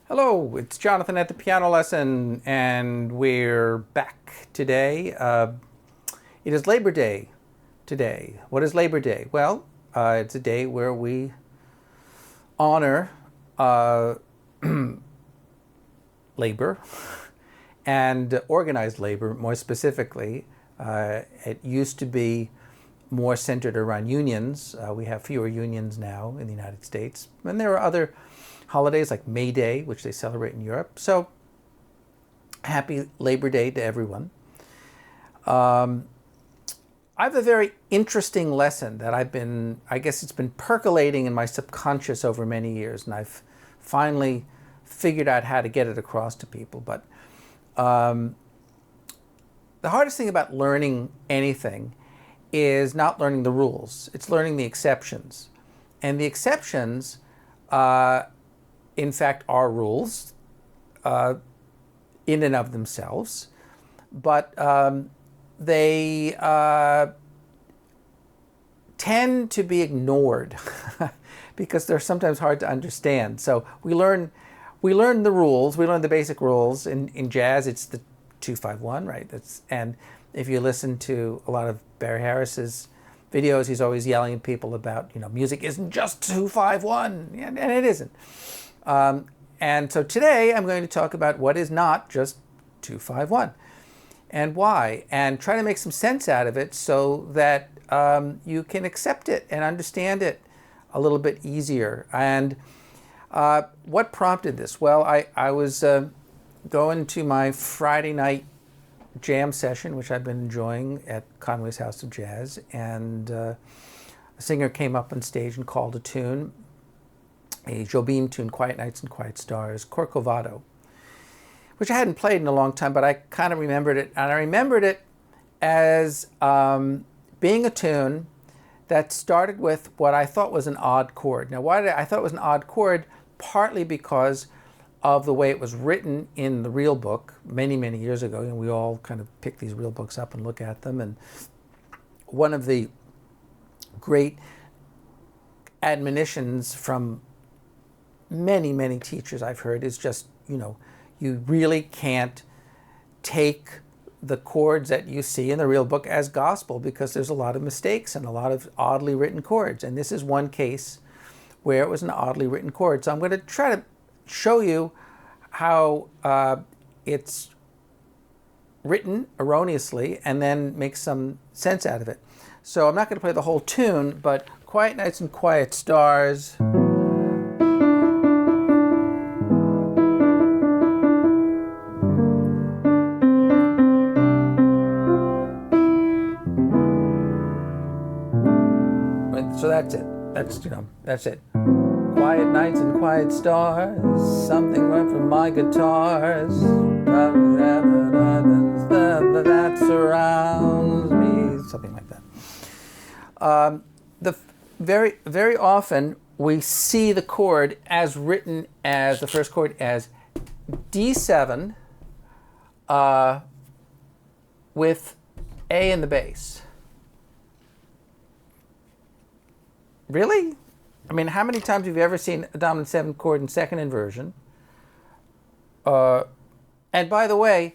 Hello, it's Jonathan at the Piano Lesson, and we're back today. It is Labor Day today. What is Labor Day? Well, it's a day where we honor labor and organized labor more specifically. It used to be more centered around unions. We have fewer unions now in the United States. And there are other holidays like May Day, which they celebrate in Europe. So happy Labor Day to everyone. I have a very interesting lesson that I guess it's been percolating in my subconscious over many years, and I've finally figured out how to get it across to people. But the hardest thing about learning anything is not learning the rules. It's learning the exceptions. And the exceptions, in fact, are rules in and of themselves, but they tend to be ignored because they're sometimes hard to understand. So we learn the rules. We learn the basic rules. In jazz, it's the 2-5-1, right? And if you listen to a lot of Barry Harris's videos, he's always yelling at people about, music isn't just 2-5-1, and it isn't. And so today I'm going to talk about what is not just 2-5-1 and why, and try to make some sense out of it so that you can accept it and understand it a little bit easier. And what prompted this? Well, I was going to my Friday night jam session, which I've been enjoying at Conway's House of Jazz, and a singer came up on stage and called a tune, a Jobim tune, Quiet Nights and Quiet Stars, Corcovado, which I hadn't played in a long time, but I kind of remembered it. And I remembered it as being a tune that started with what I thought was an odd chord. Now, why did I thought it was an odd chord? Partly because of the way it was written in the real book many, many years ago. And we all kind of pick these real books up and look at them. And one of the great admonitions from many, many teachers I've heard is just, you really can't take the chords that you see in the real book as gospel because there's a lot of mistakes and a lot of oddly written chords. And this is one case where it was an oddly written chord. So I'm going to try to show you how it's written erroneously and then make some sense out of it. So I'm not going to play the whole tune, but Quiet Nights and Quiet Stars. So that's it. That's it. Quiet nights and quiet stars, something went from my guitars, that surrounds me, something like that. Very, very often we see the chord as written as the first chord as D7 with A in the bass. Really? I mean, how many times have you ever seen a dominant 7 chord in second inversion? And by the way,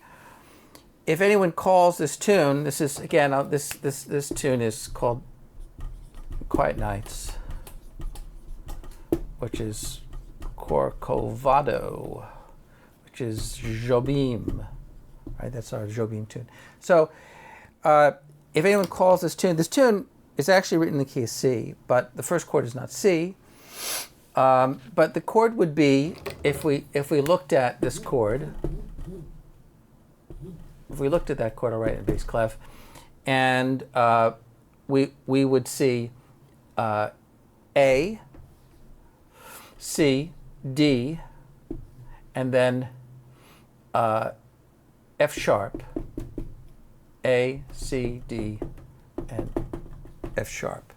if anyone calls this tune, this is again this tune is called Quiet Nights, which is Corcovado, which is Jobim, right? That's our Jobim tune. So, if anyone calls this tune is actually written in the key of C, but the first chord is not C. But the chord would be, if we looked at this chord, if we looked at that chord, I'll write in bass clef, and we would see A, C, D, and then F sharp, A, C, D, and F sharp.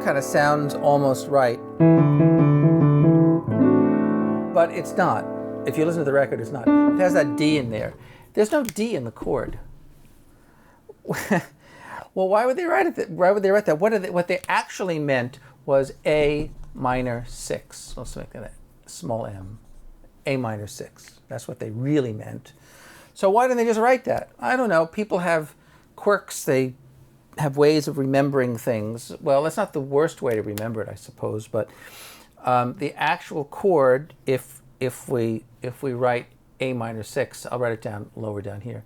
Kind of sounds almost right, but it's not. If you listen to the record, it's not. It has that D in there. There's no D in the chord. well, why would they write it? Why would they write that? What they actually meant was A minor 6. Let's make that small m. A minor 6. That's what they really meant. So why didn't they just write that? I don't know. People have quirks. They have ways of remembering things. Well, that's not the worst way to remember it, I suppose. But the actual chord, if we write A minor 6, I'll write it down lower down here.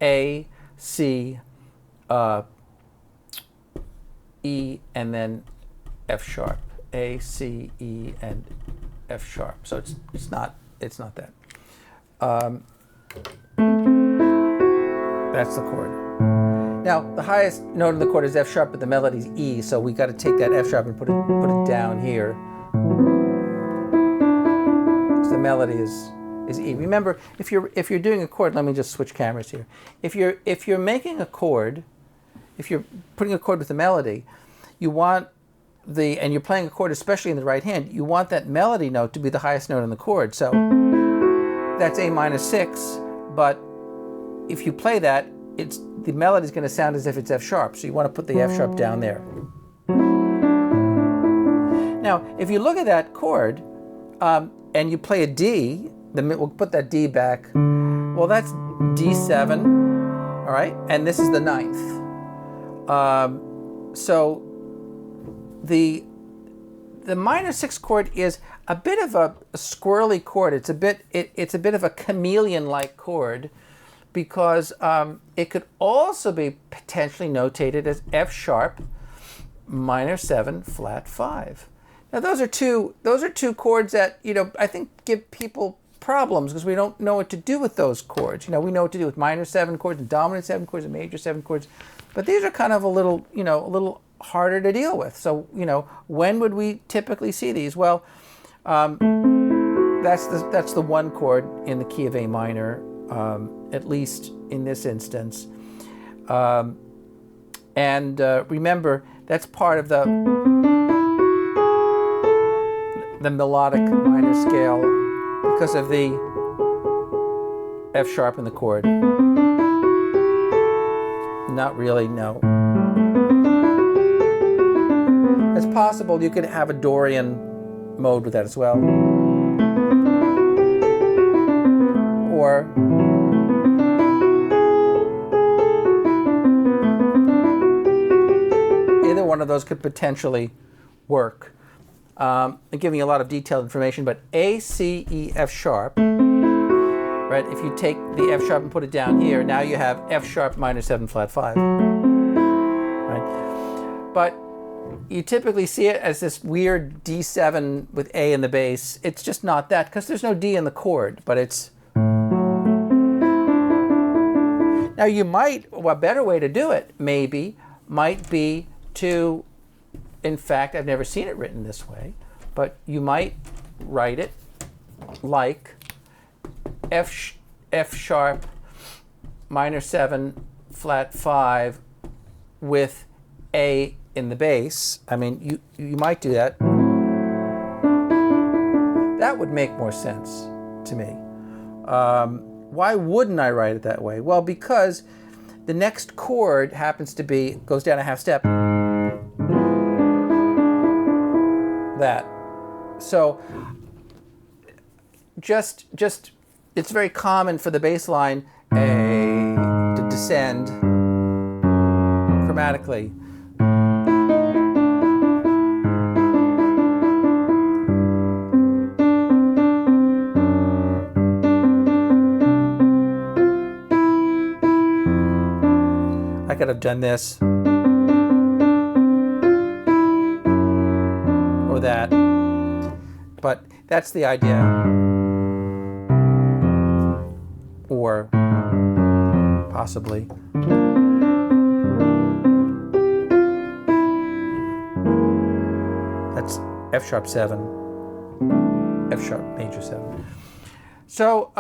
A, C, E, and then F sharp. A, C, E, and F sharp. So it's not that. That's the chord. Now the highest note in the chord is F sharp, but the melody is E. So we got to take that F sharp and put it down here. So the melody is E. Remember, if you're doing a chord, let me just switch cameras here. If you're making a chord, if you're putting a chord with a melody, you want and you're playing a chord, especially in the right hand, you want that melody note to be the highest note in the chord. So that's A minor 6, but if you play that, the melody is going to sound as if it's F sharp. So you want to put the F sharp down there. Now, if you look at that chord and you play a D, we'll put that D back. Well, that's D7, all right, and this is the 9th. So the minor 6 chord is a bit of a squirrely chord. It's a bit of a chameleon-like chord because it could also be potentially notated as F sharp minor 7 flat 5. Now those are two chords that I think give people problems because we don't know what to do with those chords. We know what to do with minor 7 chords and dominant 7 chords and major 7 chords, but these are kind of a little harder to deal with. So, when would we typically see these? Well, that's the one chord in the key of A minor, at least in this instance. And remember, that's part of the melodic minor scale because of the F sharp in the chord. Not really, no. It's possible you could have a Dorian mode with that as well. Or either one of those could potentially work. I'm giving you a lot of detailed information, but A, C, E, F sharp, right? If you take the F sharp and put it down here, now you have F sharp minor 7 flat 5, right? But you typically see it as this weird D7 with A in the bass. It's just not that because there's no D in the chord, but it's... Now you might, a better way to do it maybe might be to, in fact, I've never seen it written this way, but you might write it like F sharp minor 7 flat 5 with A in the bass. I mean, you might do that. That would make more sense to me. Why wouldn't I write it that way? Well, because the next chord happens to be, goes down a half step. That. So just it's very common for the bass line A to descend chromatically. I could have done this or that, but that's the idea. Or possibly that's F sharp 7, F sharp major 7. So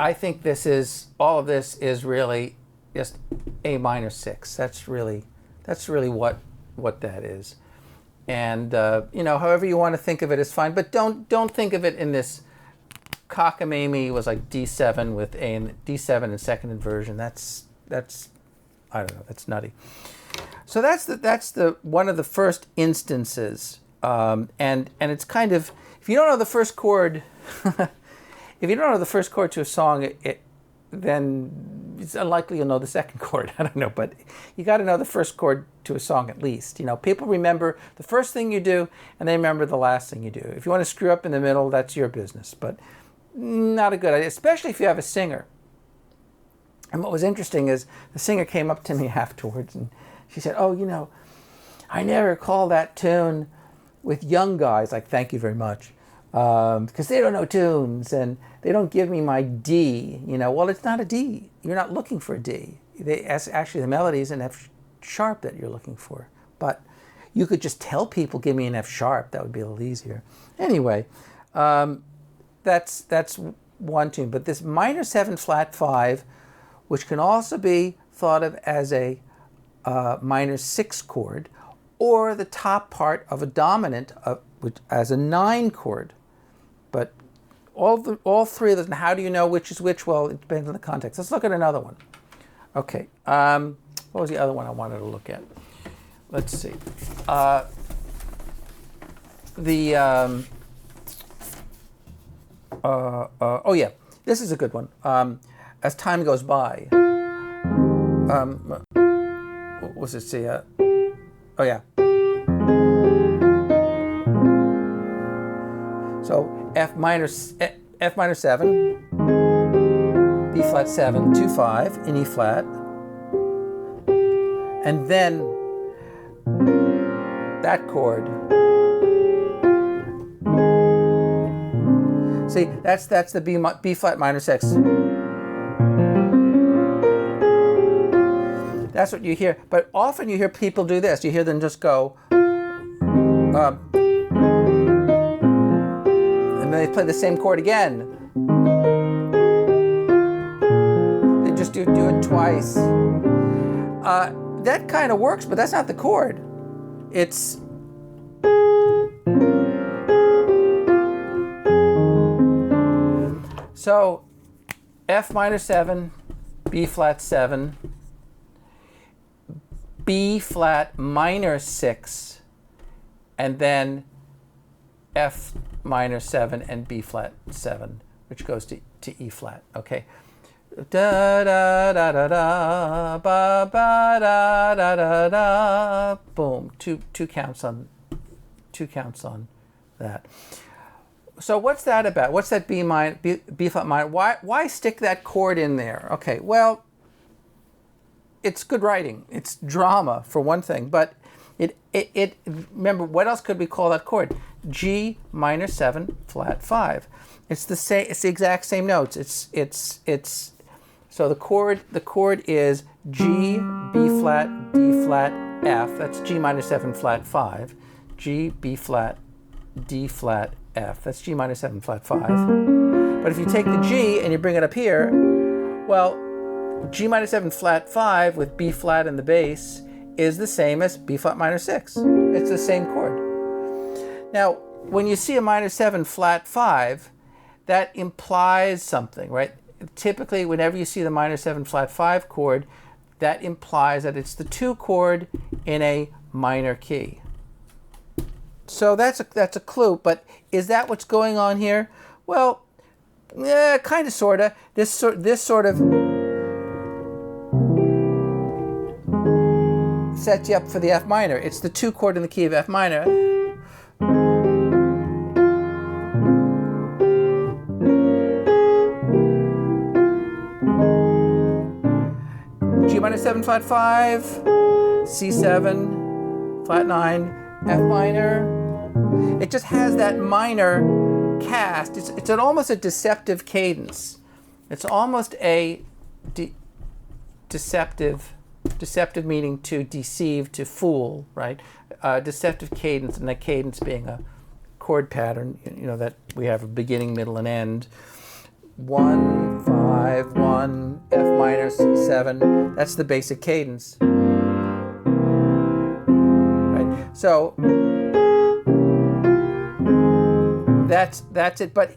I think all of this is really just A minor 6. That's really what that is. And however you want to think of it is fine, but don't think of it in this cockamamie was like D7 with D7 and second inversion. That's I don't know. That's nutty. So that's the one of the first instances, and it's kind of, if you don't know the first chord, if you don't know the first chord to a song, then it's unlikely you'll know the second chord. I don't know, but you got to know the first chord to a song at least. People remember the first thing you do, and they remember the last thing you do. If you want to screw up in the middle, that's your business, but not a good idea, especially if you have a singer. And what was interesting is the singer came up to me afterwards, and she said, "Oh, I never call that tune with young guys." Like, thank you very much. Because they don't know tunes and they don't give me my D. Well, it's not a D. You're not looking for a D. Actually, the melody is an F sharp that you're looking for. But you could just tell people, give me an F sharp. That would be a little easier. Anyway, that's one tune. But this minor 7 flat 5, which can also be thought of as a minor 6 chord, or the top part of a dominant as a 9 chord. But all three of those, and how do you know which is which? Well, it depends on the context. Let's look at another one. Okay, what was the other one I wanted to look at? Let's see. Oh yeah, this is a good one. As time goes by. What was it? See, oh yeah. So F minor 7, B flat 7, 2 5 in E flat, and then that chord. See, that's the B flat minor 6. That's what you hear. But often you hear people do this. You hear them just go, and then they play the same chord again. They just do it twice. That kind of works, but that's not the chord. It's so F minor 7, B flat 7, B flat minor 6, and then F minor 7 and B flat 7, which goes to E flat. Okay. Da da da da da ba ba da da da da. Boom. Two counts on that. So what's that about? What's that B flat minor? Why stick that chord in there? Okay. Well, it's good writing. It's drama for one thing, but it remember, what else could we call that chord? G minor 7 flat 5. It's the same. It's the exact same notes. It's so the chord is G, B flat, D flat, F. That's G minor 7 flat 5. G, B flat, D flat, F. That's G minor 7 flat 5. But if you take the G and you bring it up here, well, G minor 7 flat 5 with B flat in the bass is the same as B flat minor 6. It's the same chord. Now, when you see a minor 7 flat 5, that implies something, right? Typically, whenever you see the minor 7 flat 5 chord, that implies that it's the 2 chord in a minor key. So that's a clue, but is that what's going on here? Well, kind of, sort of. This sort of sets you up for the F minor. It's the 2 chord in the key of F minor. G minor 7 flat 5, C7, flat 9, F minor. It just has that minor cast. It's almost a deceptive cadence. It's almost a deceptive meaning to deceive, to fool, right? Deceptive cadence, and that cadence being a chord pattern, that we have a beginning, middle, and end. 1, 5, 1, F minor, C7. That's the basic cadence. Right? So that's it. But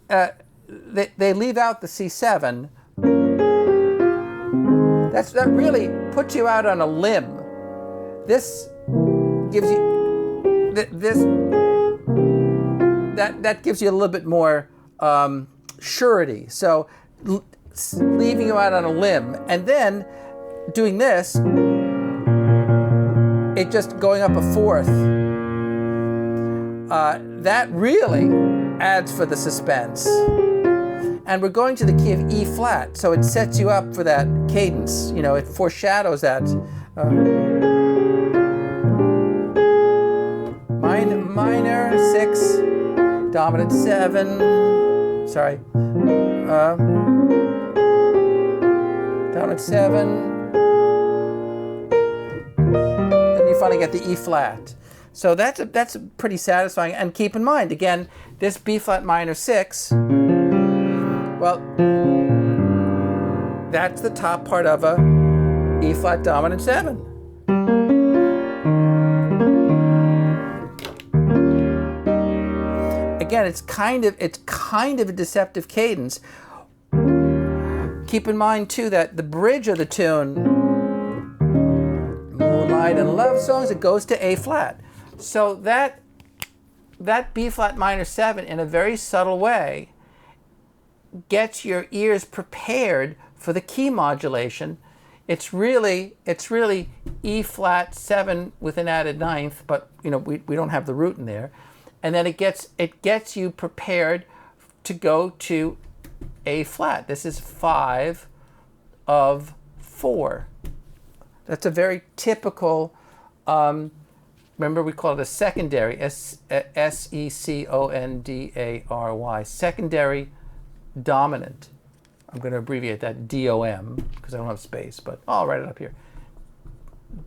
they leave out the C7. That really puts you out on a limb. This gives you that gives you a little bit more surety. So leaving you out on a limb, and then doing this, it just going up a fourth. That really adds for the suspense. And we're going to the key of E flat, so it sets you up for that cadence. You know, it foreshadows that. Minor 6, dominant 7, sorry. Dominant 7. Then you finally get the E flat. So that's pretty satisfying. And keep in mind, again, this B flat minor 6, well, that's the top part of a E flat dominant 7. Again, it's kind of a deceptive cadence. Keep in mind too that the bridge of the tune, Moonlight and Love Songs, it goes to A flat. So that B flat minor 7 in a very subtle way gets your ears prepared for the key modulation. It's really E flat 7 with an added ninth, but you know we don't have the root in there. And then it gets you prepared to go to A flat. This is 5 of 4. That's a very typical, remember we call it a secondary, S-E-C-O-N-D-A-R-Y, secondary dominant. I'm going to abbreviate that D-O-M because I don't have space, but I'll write it up here.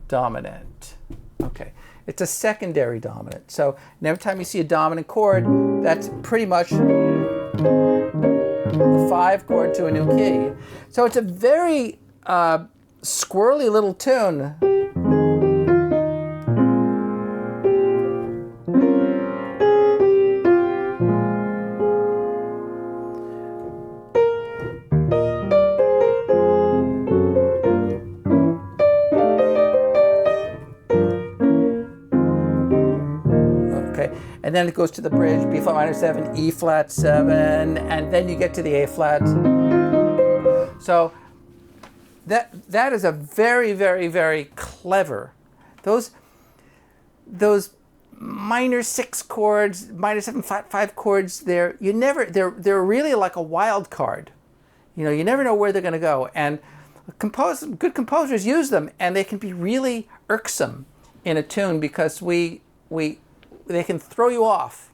Dominant. Okay. It's a secondary dominant. So every time you see a dominant chord, that's pretty much the 5 chord to a new key. So it's a very squirrely little tune. And then it goes to the bridge, B flat minor 7, E flat 7, and then you get to the A flat. So that is a very, very, very clever. Those minor 6 chords, minor 7 flat 5 chords, they're really like a wild card. You know, you never know where they're going to go. And good composers use them, and they can be really irksome in a tune because they can throw you off,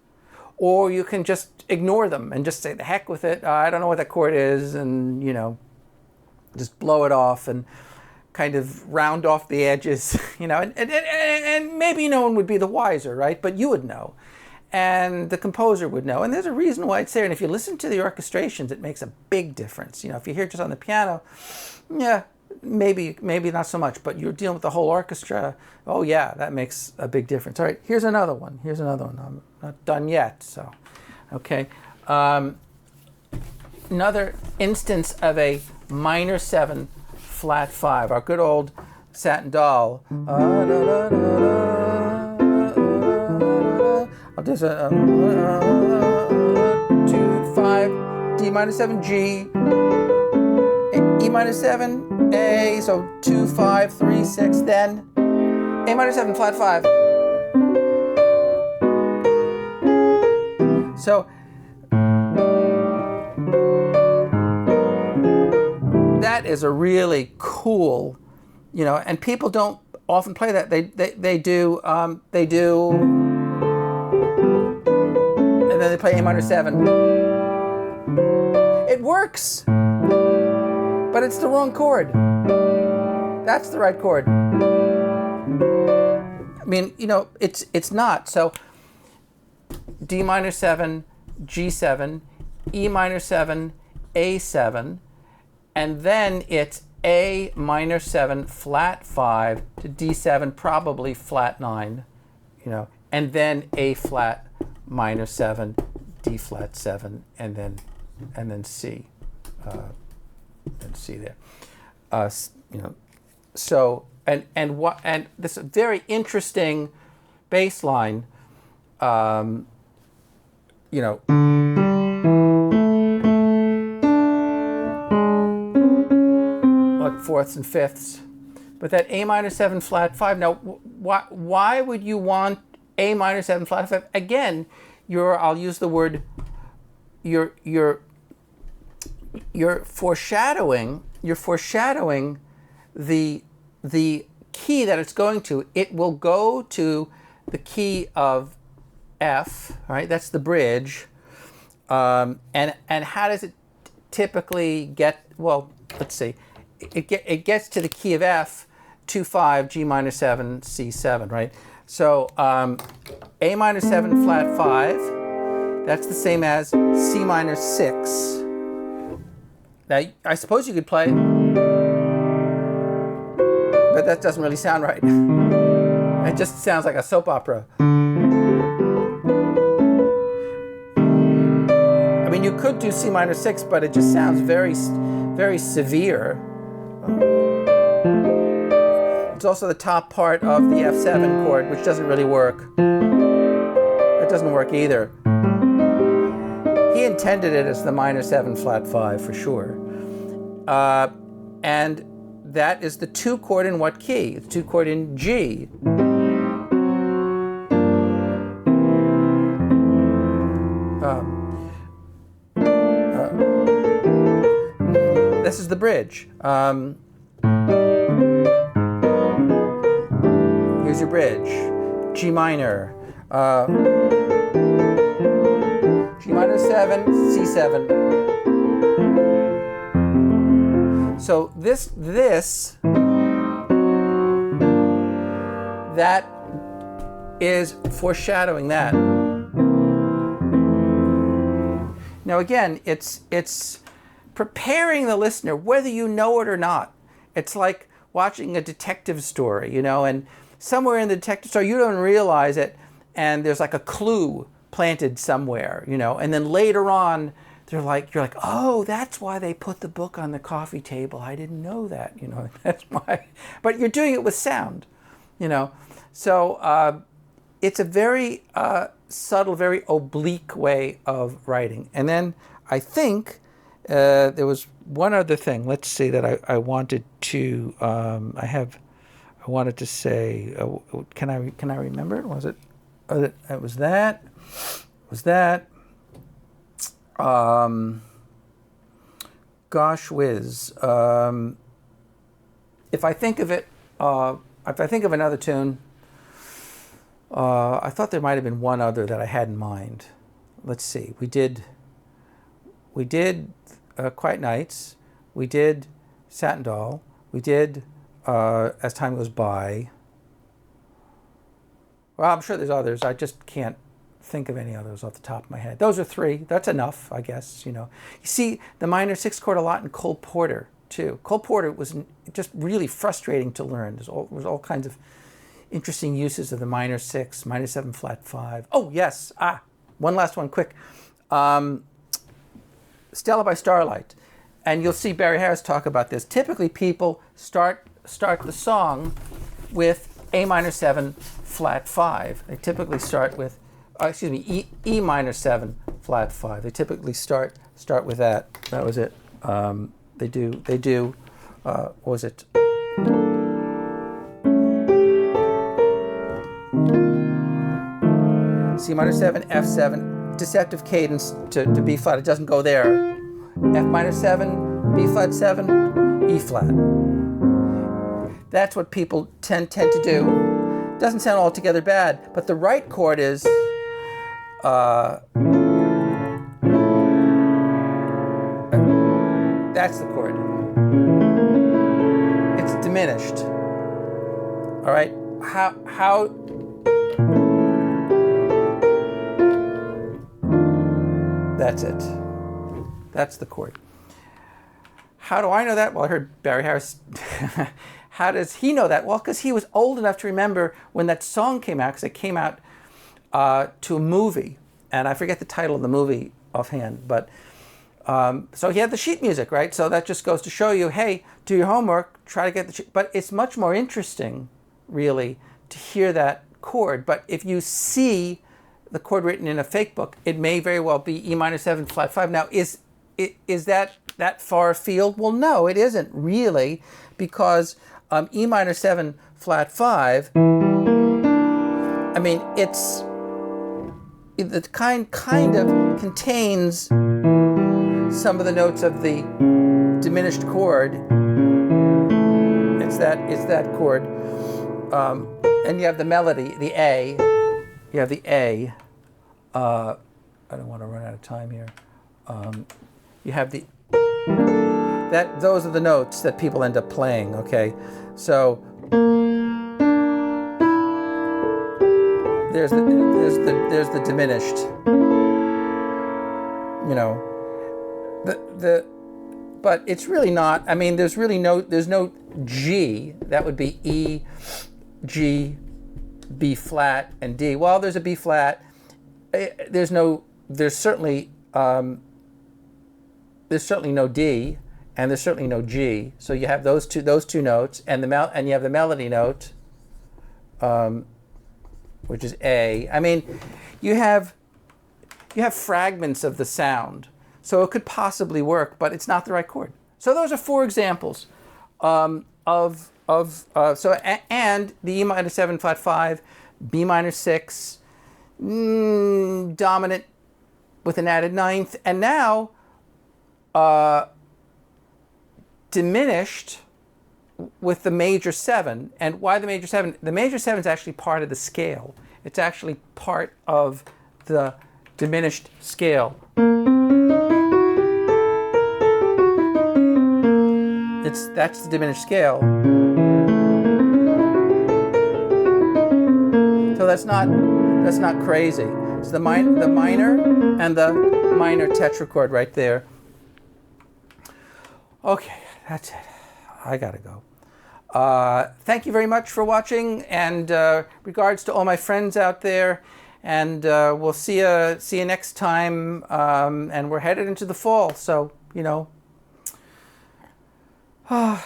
or you can just ignore them and just say the heck with it. I don't know what that chord is, and you know, just blow it off and kind of round off the edges, you know. And maybe no one would be the wiser, right? But you would know, and the composer would know. And there's a reason why it's there. And if you listen to the orchestrations, it makes a big difference. You know, if you hear it just on the piano, yeah. Maybe not so much, but you're dealing with the whole orchestra. Oh yeah, that makes a big difference. All right, here's another one. I'm not done yet, so okay. Another instance of a minor 7 flat 5. Our good old Satin Doll. I'll do a 2 5 D minor 7 G. E minor 7, A, so 2, 5, 3, 6, then A minor 7, flat 5. So that is a really cool, you know, and people don't often play that. They do, and then they play A minor 7. It works. But it's the wrong chord. That's the right chord. I mean, you know, it's not. So D minor 7, G7, E minor 7, A7, and then it's A minor 7, flat 5 to D7, probably flat 9, you know, and then A flat minor 7, D flat 7, and then C, and C there. So and this very interesting bass line, like fourths and fifths, but that A minor 7 flat 5. Now, why would you want A minor 7 flat 5? Again, I'll use the word, you're foreshadowing. You're foreshadowing the key that it's going to. It will go to the key of F, right? That's the bridge. And how does it typically get? Well, let's see. It gets to the key of F, 2-5, G minor 7, C7, right? So A minor 7 flat 5. That's the same as C minor 6. Now, I suppose you could play, but that doesn't really sound right. It just sounds like a soap opera. I mean, you could do C minor 6, but it just sounds very, very severe. It's also the top part of the F7 chord, which doesn't really work. That doesn't work either. He intended it as the minor 7 flat 5 for sure. And that is the 2 chord in what key? It's 2 chord in G. This is the bridge. Here's your bridge. G minor. G minor 7, C7. So that is foreshadowing that. Now again, it's preparing the listener, whether you know it or not. It's like watching a detective story, and somewhere in the detective story, you don't realize it, and there's like a clue planted somewhere, and then later on, you're like, oh, that's why they put the book on the coffee table. I didn't know that, that's why. But you're doing it with sound, So it's a very subtle, very oblique way of writing. And then I think there was one other thing. Let's see that I wanted to. I wanted to say. Can I remember it? Was it? It was that. Was that? Gosh whiz. If I think of it, if I think of another tune, I thought there might have been one other that I had in mind. Let's see. We did Quiet Nights. We did Satin Doll. We did As Time Goes By. Well, I'm sure there's others. I just can't think of any others off the top of my head. Those are 3. That's enough, I guess. You see the minor 6 chord a lot in Cole Porter too. Cole Porter was just really frustrating to learn. There was all kinds of interesting uses of the minor 6, minor 7 flat 5. Oh yes, one last one, quick. Stella by Starlight, and you'll see Barry Harris talk about this. Typically, people start the song with A minor 7 flat 5. They typically start with, E minor 7 flat 5. They typically start with that. That was it. They do. What was it? C minor 7, F7, deceptive cadence to B flat. It doesn't go there. F minor 7, B flat 7, E flat. That's what people tend to do. Doesn't sound altogether bad, but the right chord is that's the chord. It's diminished. All right. How that's it. That's the chord. How do I know that? Well, I heard Barry Harris. How does he know that? Well, because he was old enough to remember when that song came out, because it came out to a movie. and I forget the title of the movie offhand, but so he had the sheet music, right? So that just goes to show you, hey, do your homework, try to get the sheet. But it's much more interesting, really, to hear that chord. But if you see the chord written in a fake book, it may very well be E minor 7 flat 5. Now, is that far afield? Well, no, it isn't really, because E minor 7 flat 5, I mean, it's the kind of contains some of the notes of the diminished chord. It's that chord, and you have the melody, the A. You have the A. I don't want to run out of time here. You have the those are the notes that people end up playing. Okay, so there's the diminished. You know, but it's really not. I mean, there's no G. That would be E, G, B flat, and D. Well, there's a B flat. There's certainly no D, and there's certainly no G. So you have those two notes, and you have the melody note, which is A. I mean, you have fragments of the sound, so it could possibly work, but it's not the right chord. So those are 4 examples and the E minor 7 flat 5, B minor 6, dominant with an added ninth, and now diminished with the major 7. And why the major 7? The major 7 is actually part of the scale. It's actually part of the diminished scale. That's the diminished scale. So that's not crazy. It's the minor and the minor tetrachord right there. Okay, that's it. I gotta go. Thank you very much for watching, and regards to all my friends out there. And we'll see you next time. And we're headed into the fall, so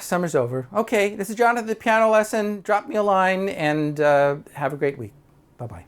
summer's over. Okay, this is Jonathan, the Piano Lesson. Drop me a line, and have a great week. Bye-bye.